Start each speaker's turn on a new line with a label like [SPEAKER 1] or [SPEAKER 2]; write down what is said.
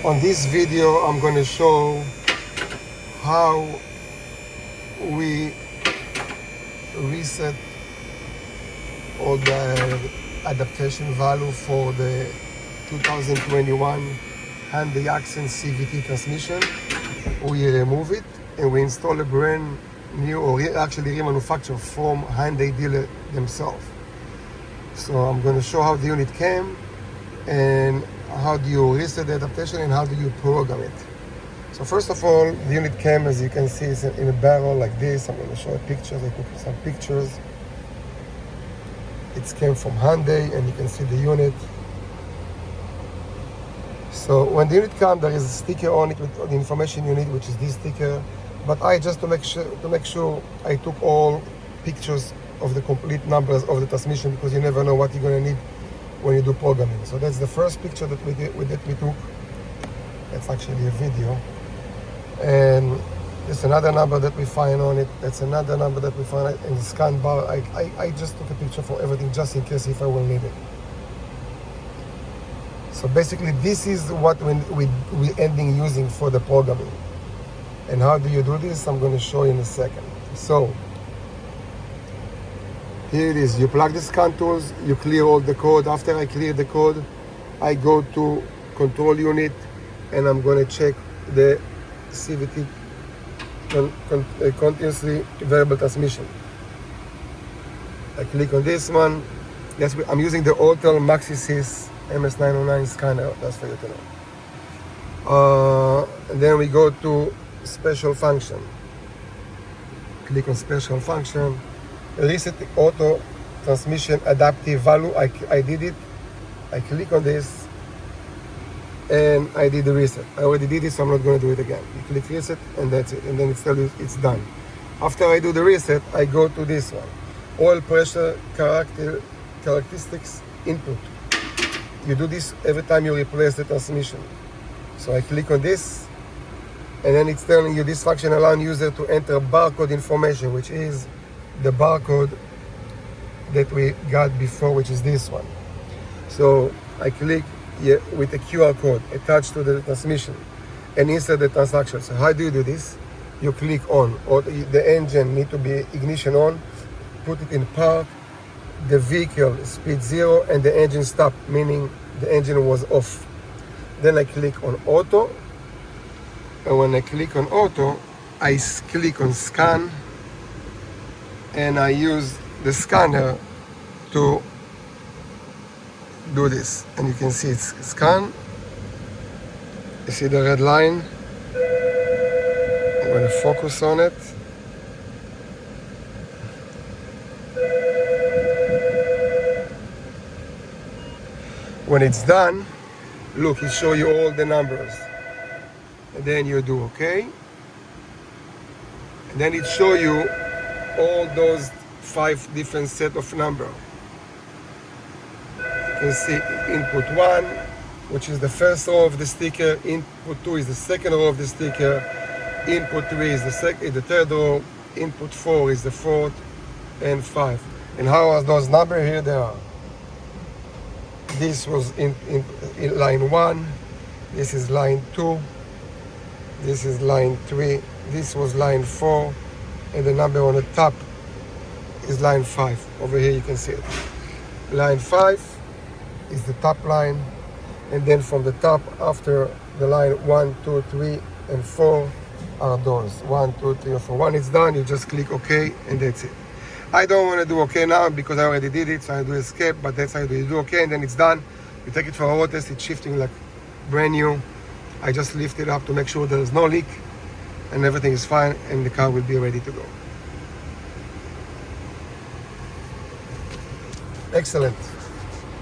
[SPEAKER 1] On this video, I'm going to show how we reset all the adaptation value for the 2021 Hyundai Accent CVT transmission. We remove it and we install a brand new, or actually remanufacture from Hyundai dealer themselves. So I'm going to show how the unit came and how do you reset the adaptation and how do you program it. So first of all, the unit came, as you can see, it's in a barrel like this. I'm going to show you pictures. I took some pictures. It came from Hyundai and you can see the unit. So when the unit comes, there is a sticker on it with the information you need, which is this sticker. But I just to make sure I took all pictures of the complete numbers of the transmission, because you never know what you're going to need when you do programming. So that's the first picture that we took. That's actually a video. And there's another number that we find on it. That's another number that we find in the scan bar. I just took a picture for everything just in case if I will need it. So basically this is what we ending using for the programming. And how do you do this? I'm going to show you in a second. So here it is. You plug the scan tools, you clear all the code. After I clear the code, I go to control unit and I'm going to check the CVT continuously variable transmission. I click on this one. Yes, I'm using the Autel MaxiSys MS909 scanner, that's for you to know. And then we go to special function. Click on special function. Reset auto transmission adaptive value. I did it. I click on this and I did the reset. I already did it, so I'm not going to do it again. You click reset and that's it. And then it tells you it's done. After I do the reset, I go to this one. Oil pressure characteristics input. You do this every time you replace the transmission. So I click on this, and then it's telling you this function allows user to enter barcode information, which is the barcode that we got before, which is this one. So I click here with a QR code attached to the transmission and insert the transaction. So how do you do this? You click on, or the engine need to be ignition on, put it in park, the vehicle speed 0 and the engine stop, meaning the engine was off. Then I click on auto, and when I click on auto, I click on scan, and I use the scanner to do this. And you can see it's scan. You see the red line. I'm going to focus on it. When it's done, look, it shows you all the numbers. And then you do OK. And then it shows you all those 5 different set of numbers. You can see input 1, which is the first row of the sticker. Input 2 is the second row of the sticker. Input 3 is the third row. Input 4 is the fourth, and 5. And how are those numbers? Here they are. This was in line 1, this is line 2, this is line 3, this was line 4, and the number on the top is line 5. Over here you can see it. Line 5 is the top line, and then from the top after the line 1, 2, 3, and 4 are those. 1, 2, 3, and 4. When it's done, you just click OK, and that's it. I don't want to do OK now because I already did it, so I do escape, but that's how you do OK, and then it's done. You take it for a road test, it's shifting like brand new. I just lift it up to make sure there's no leak and everything is fine, and the car will be ready to go. Excellent.